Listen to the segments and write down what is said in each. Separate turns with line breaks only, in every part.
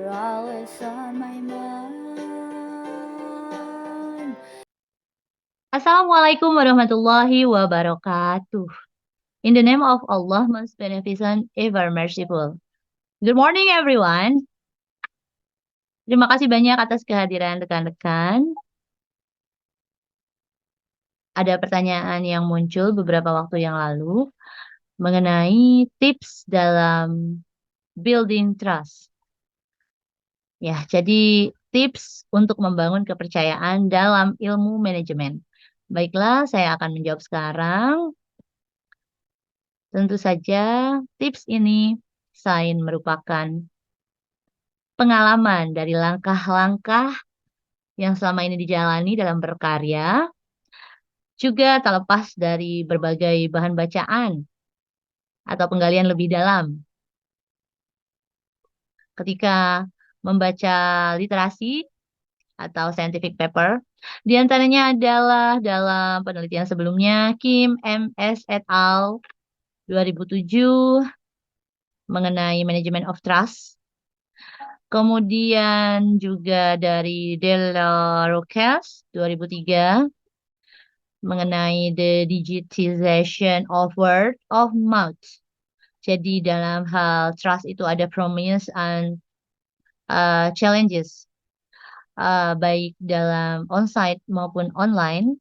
You're always on my mind.
Assalamualaikum warahmatullahi wabarakatuh. In the name of Allah, most beneficent, ever merciful. Good morning, everyone. Terima kasih banyak atas kehadiran rekan-rekan. Ada pertanyaan yang muncul beberapa waktu yang lalu mengenai tips dalam building trust. Ya, jadi tips untuk membangun kepercayaan dalam ilmu manajemen. Baiklah, saya akan menjawab sekarang. Tentu saja, tips ini selain merupakan pengalaman dari langkah-langkah yang selama ini dijalani dalam berkarya, juga tak lepas dari berbagai bahan bacaan atau penggalian lebih dalam. Ketika membaca literasi atau scientific paper, di antaranya adalah dalam penelitian sebelumnya Kim M.S. et al. 2007 mengenai Management of Trust. Kemudian juga dari Della Roques 2003 mengenai the digitization of word of mouth. Jadi dalam hal trust itu ada promise and challenges, baik dalam onsite maupun online,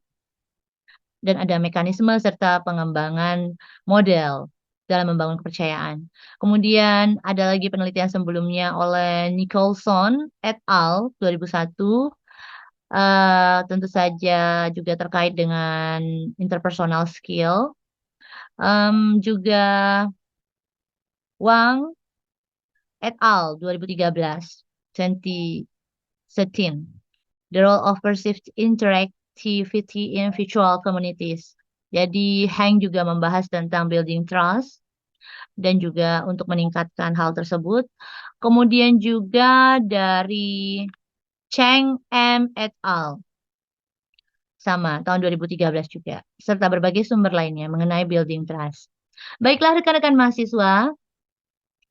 dan ada mekanisme serta pengembangan model dalam membangun kepercayaan. Kemudian ada lagi penelitian sebelumnya oleh Nicholson et al. 2001, tentu saja juga terkait dengan interpersonal skill. Juga Wang et al. 2013, 2013, The Role of Perceived Interactivity in Virtual Communities. Jadi Heng juga membahas tentang building trust dan juga untuk meningkatkan hal tersebut. Kemudian juga dari Cheng M et al. Sama, tahun 2013 juga. Serta berbagai sumber lainnya mengenai building trust. Baiklah rekan-rekan mahasiswa,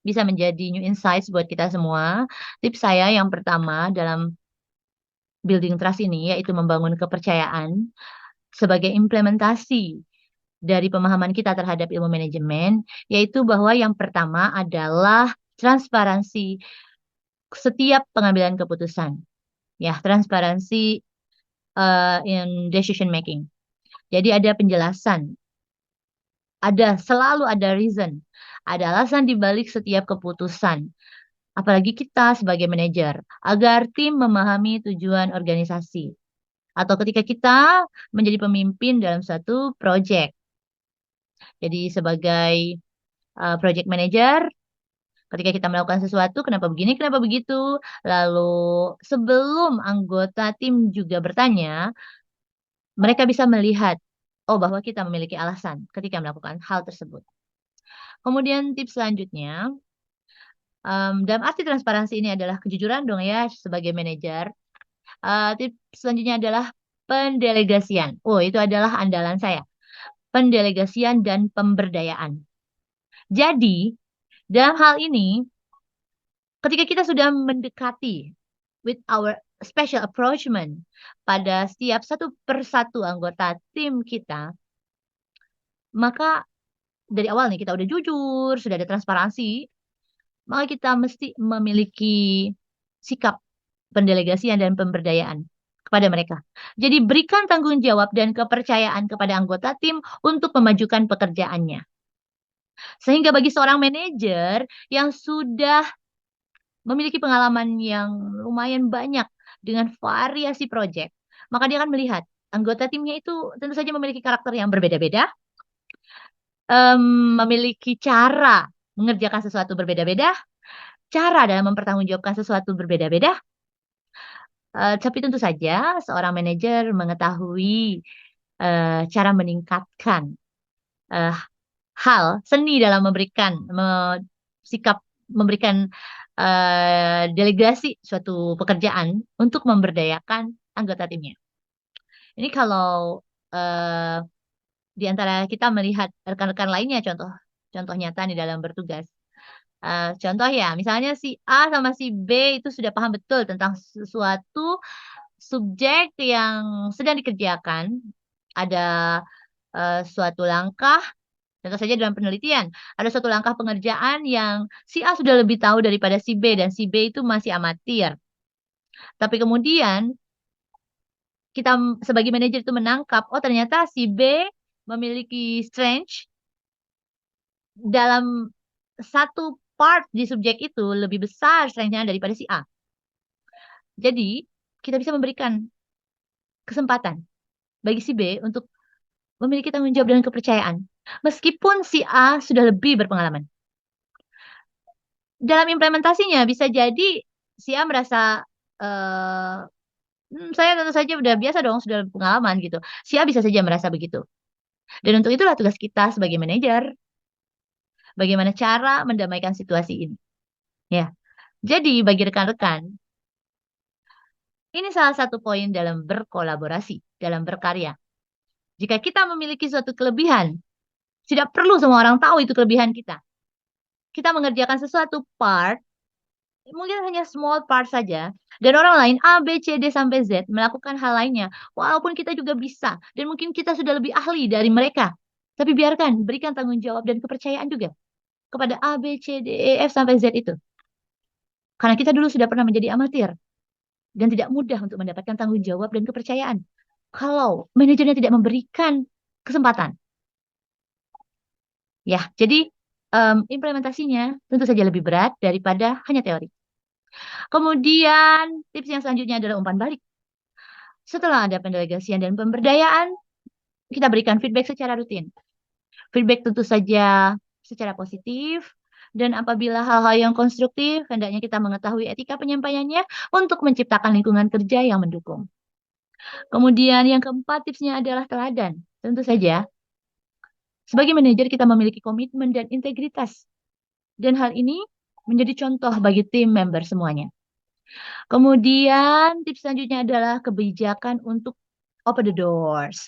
bisa menjadi new insights buat kita semua. Tips saya yang pertama dalam building trust ini yaitu membangun kepercayaan sebagai implementasi dari pemahaman kita terhadap ilmu manajemen, yaitu bahwa yang pertama adalah transparansi setiap pengambilan keputusan. Ya, transparansi in decision making. Jadi ada penjelasan, selalu ada reason, ada alasan di balik setiap keputusan. Apalagi kita sebagai manajer, agar tim memahami tujuan organisasi. Atau ketika kita menjadi pemimpin dalam satu proyek. Jadi sebagai project manager, ketika kita melakukan sesuatu, kenapa begini, kenapa begitu. Lalu sebelum anggota tim juga bertanya, mereka bisa melihat, oh bahwa kita memiliki alasan ketika melakukan hal tersebut. Kemudian tips selanjutnya, dalam arti transparansi ini adalah kejujuran dong ya sebagai manajer. Tips selanjutnya adalah pendelegasian. Oh, itu adalah andalan saya. Pendelegasian dan pemberdayaan. Jadi, dalam hal ini, ketika kita sudah mendekati with our special approachment pada setiap satu persatu anggota tim kita, maka dari awal nih kita udah jujur, sudah ada transparansi, maka kita mesti memiliki sikap pendelegasian dan pemberdayaan kepada mereka. Jadi berikan tanggung jawab dan kepercayaan kepada anggota tim untuk memajukan pekerjaannya. Sehingga bagi seorang manajer yang sudah memiliki pengalaman yang lumayan banyak dengan variasi proyek, maka dia akan melihat anggota timnya itu tentu saja memiliki karakter yang berbeda-beda, memiliki cara mengerjakan sesuatu berbeda-beda, cara dalam mempertanggungjawabkan sesuatu berbeda-beda. Tapi tentu saja seorang manajer mengetahui cara meningkatkan hal seni dalam sikap memberikan delegasi suatu pekerjaan untuk memberdayakan anggota timnya. Ini kalau di antara kita melihat rekan-rekan lainnya, contoh nyata nih dalam bertugas. Contoh ya, misalnya si A sama si B itu sudah paham betul tentang sesuatu subjek yang sedang dikerjakan. Ada suatu langkah, contoh saja dalam penelitian, ada suatu langkah pengerjaan yang si A sudah lebih tahu daripada si B dan si B itu masih amatir. Tapi kemudian kita sebagai manajer itu menangkap, oh ternyata si B memiliki strength dalam satu part di subjek itu lebih besar strength-nya daripada si A. Jadi, kita bisa memberikan kesempatan bagi si B untuk memiliki tanggung jawab dan kepercayaan. Meskipun si A sudah lebih berpengalaman. Dalam implementasinya bisa jadi si A merasa eh, saya tentu saja udah biasa dong, sudah berpengalaman gitu. Si A bisa saja merasa begitu. Dan untuk itulah tugas kita sebagai manajer, bagaimana cara mendamaikan situasi ini. Ya. Jadi bagi rekan-rekan, ini salah satu poin dalam berkolaborasi, dalam berkarya. Jika kita memiliki suatu kelebihan, tidak perlu semua orang tahu itu kelebihan kita. Kita mengerjakan sesuatu part, mungkin hanya small part saja, dan orang lain A, B, C, D, sampai Z melakukan hal lainnya, walaupun kita juga bisa, dan mungkin kita sudah lebih ahli dari mereka. Tapi biarkan, berikan tanggung jawab dan kepercayaan juga kepada A, B, C, D, E, F, sampai Z itu. Karena kita dulu sudah pernah menjadi amatir, dan tidak mudah untuk mendapatkan tanggung jawab dan kepercayaan. Kalau manajernya tidak memberikan kesempatan. Ya, jadi implementasinya tentu saja lebih berat daripada hanya teori. Kemudian tips yang selanjutnya adalah umpan balik. Setelah ada pendelegasian dan pemberdayaan, kita berikan feedback secara rutin. Feedback tentu saja secara positif, dan apabila hal-hal yang konstruktif, hendaknya kita mengetahui etika penyampaiannya untuk menciptakan lingkungan kerja yang mendukung. Kemudian yang keempat tipsnya adalah teladan. Tentu saja, sebagai manajer kita memiliki komitmen dan integritas. Dan hal ini menjadi contoh bagi tim member semuanya. Kemudian tips selanjutnya adalah kebijakan untuk open the doors.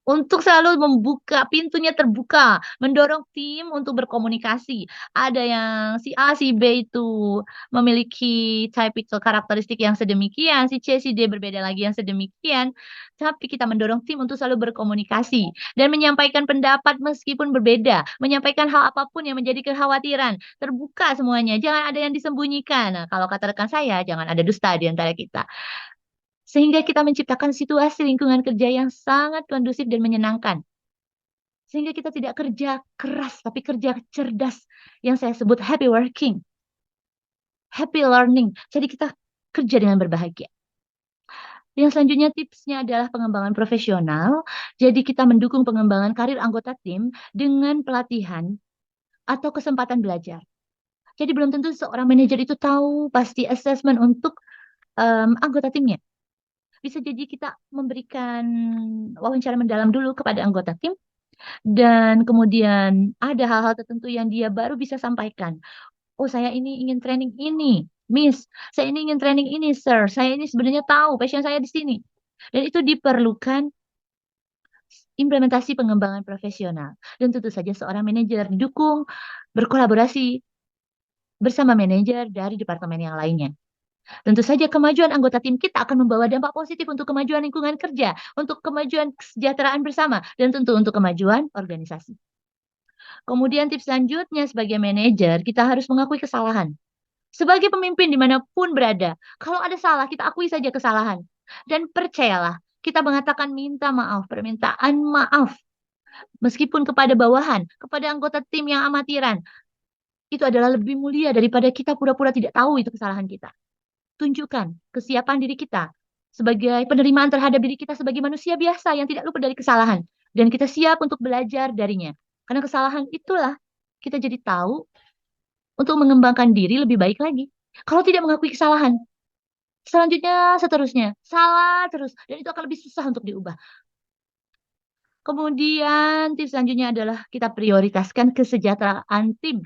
Untuk selalu membuka, pintunya terbuka, mendorong tim untuk berkomunikasi. Ada yang si A, si B itu memiliki typical karakteristik yang sedemikian, si C, si D berbeda lagi yang sedemikian. Tapi kita mendorong tim untuk selalu berkomunikasi dan menyampaikan pendapat meskipun berbeda, menyampaikan hal apapun yang menjadi kekhawatiran, terbuka semuanya, jangan ada yang disembunyikan. Nah, kalau kata rekan saya, jangan ada dusta di antara kita. Sehingga kita menciptakan situasi lingkungan kerja yang sangat kondusif dan menyenangkan. Sehingga kita tidak kerja keras, tapi kerja cerdas. Yang saya sebut happy working, happy learning. Jadi kita kerja dengan berbahagia. Yang selanjutnya tipsnya adalah pengembangan profesional. Jadi kita mendukung pengembangan karir anggota tim dengan pelatihan atau kesempatan belajar. Jadi belum tentu seorang manajer itu tahu pasti assessment untuk anggota timnya. Bisa jadi kita memberikan wawancara mendalam dulu kepada anggota tim, dan kemudian ada hal-hal tertentu yang dia baru bisa sampaikan. Oh, saya ini ingin training ini, Miss. Saya ini ingin training ini, Sir. Saya ini sebenarnya tahu passion saya di sini. Dan itu diperlukan implementasi pengembangan profesional. Dan tentu saja seorang manajer didukung berkolaborasi bersama manajer dari departemen yang lainnya. Tentu saja kemajuan anggota tim kita akan membawa dampak positif untuk kemajuan lingkungan kerja, untuk kemajuan kesejahteraan bersama, dan tentu untuk kemajuan organisasi. Kemudian tips selanjutnya sebagai manajer, kita harus mengakui kesalahan. Sebagai pemimpin dimanapun berada, kalau ada salah, kita akui saja kesalahan. Dan percayalah, kita mengatakan minta maaf, permintaan maaf. Meskipun kepada bawahan, kepada anggota tim yang amatiran, itu adalah lebih mulia daripada kita pura-pura tidak tahu itu kesalahan kita. Tunjukkan kesiapan diri kita sebagai penerimaan terhadap diri kita sebagai manusia biasa yang tidak luput dari kesalahan. Dan kita siap untuk belajar darinya. Karena kesalahan itulah kita jadi tahu untuk mengembangkan diri lebih baik lagi. Kalau tidak mengakui kesalahan, selanjutnya seterusnya, salah terus. Dan itu akan lebih susah untuk diubah. Kemudian tips selanjutnya adalah kita prioritaskan kesejahteraan tim.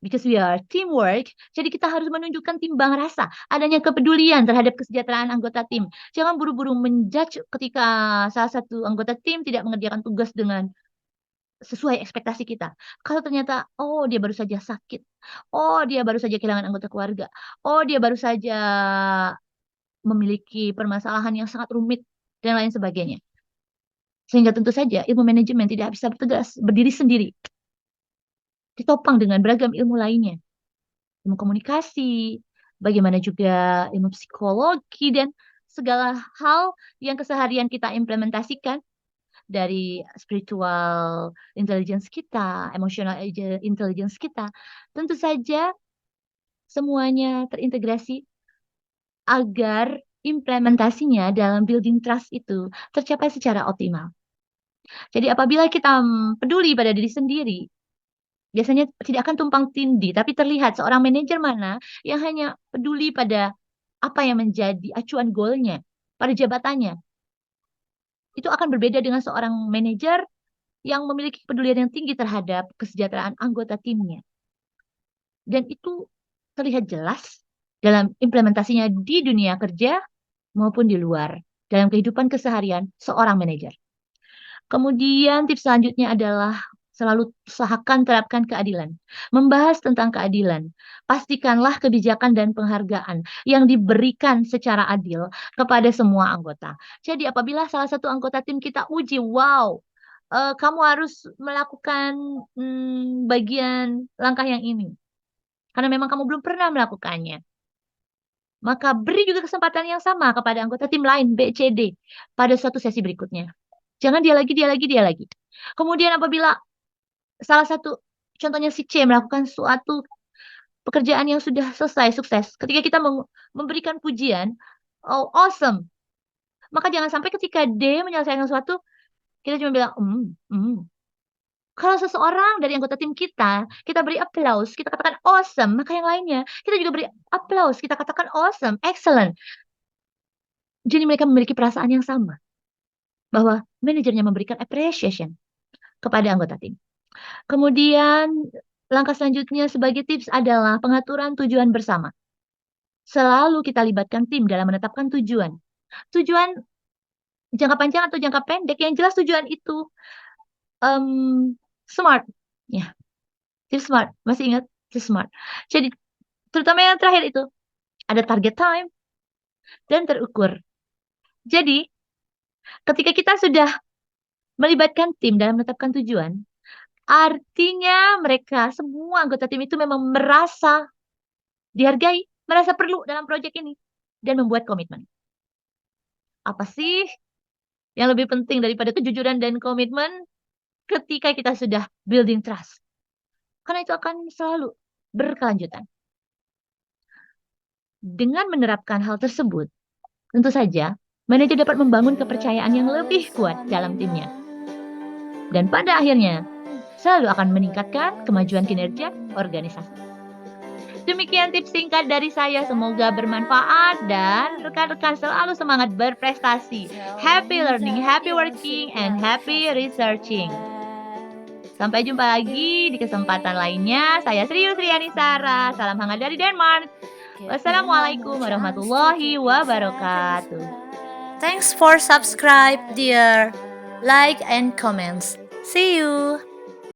Because we are teamwork, jadi kita harus menunjukkan timbang rasa, adanya kepedulian terhadap kesejahteraan anggota tim. Jangan buru-buru menjudge ketika salah satu anggota tim tidak mengerjakan tugas dengan sesuai ekspektasi kita. Kalau ternyata, oh dia baru saja sakit, oh dia baru saja kehilangan anggota keluarga, oh dia baru saja memiliki permasalahan yang sangat rumit dan lain sebagainya. Sehingga tentu saja ilmu manajemen tidak bisa berdiri sendiri, ditopang dengan beragam ilmu lainnya. Ilmu komunikasi, bagaimana juga ilmu psikologi, dan segala hal yang keseharian kita implementasikan dari spiritual intelligence kita, emotional intelligence kita, tentu saja semuanya terintegrasi agar implementasinya dalam building trust itu tercapai secara optimal. Jadi apabila kita peduli pada diri sendiri, biasanya tidak akan tumpang tindih, tapi terlihat seorang manajer mana yang hanya peduli pada apa yang menjadi acuan goalnya pada jabatannya. Itu akan berbeda dengan seorang manajer yang memiliki kepedulian yang tinggi terhadap kesejahteraan anggota timnya. Dan itu terlihat jelas dalam implementasinya di dunia kerja maupun di luar, dalam kehidupan keseharian seorang manajer. Kemudian tips selanjutnya adalah selalu usahakan terapkan keadilan. Membahas tentang keadilan. Pastikanlah kebijakan dan penghargaan yang diberikan secara adil kepada semua anggota. Jadi apabila salah satu anggota tim kita uji, wow, kamu harus melakukan bagian langkah yang ini. Karena memang kamu belum pernah melakukannya. Maka beri juga kesempatan yang sama kepada anggota tim lain, B, C, D, pada suatu sesi berikutnya. Jangan dia lagi, dia lagi, dia lagi. Kemudian apabila salah satu, contohnya si C melakukan suatu pekerjaan yang sudah selesai, sukses. Ketika kita memberikan pujian, oh awesome. Maka jangan sampai ketika D menyelesaikan sesuatu, kita cuma bilang, Kalau seseorang dari anggota tim kita beri applause, kita katakan awesome, maka yang lainnya, kita juga beri applause, kita katakan awesome, excellent. Jadi mereka memiliki perasaan yang sama. Bahwa manajernya memberikan appreciation kepada anggota tim. Kemudian langkah selanjutnya sebagai tips adalah pengaturan tujuan bersama. Selalu kita libatkan tim dalam menetapkan tujuan. Tujuan jangka panjang atau jangka pendek, yang jelas tujuan itu smart. Ya, tips smart. Masih ingat tips smart? Jadi terutama yang terakhir itu ada target time dan terukur. Jadi ketika kita sudah melibatkan tim dalam menetapkan tujuan, artinya mereka semua anggota tim itu memang merasa dihargai, merasa perlu dalam proyek ini, dan membuat komitmen. Apa sih yang lebih penting daripada kejujuran dan komitmen ketika kita sudah building trust? Karena itu akan selalu berkelanjutan. Dengan menerapkan hal tersebut, tentu saja manajer dapat membangun kepercayaan yang lebih kuat dalam timnya. Dan pada akhirnya, selalu akan meningkatkan kemajuan kinerja organisasi. Demikian tips singkat dari saya, semoga bermanfaat dan rekan-rekan selalu semangat berprestasi. Happy learning, happy working, and happy researching. Sampai jumpa lagi di kesempatan lainnya. Saya Sri Yusriani Sara, salam hangat dari Denmark. Wassalamualaikum warahmatullahi wabarakatuh.
Thanks for subscribe, dear. Like and comments. See you.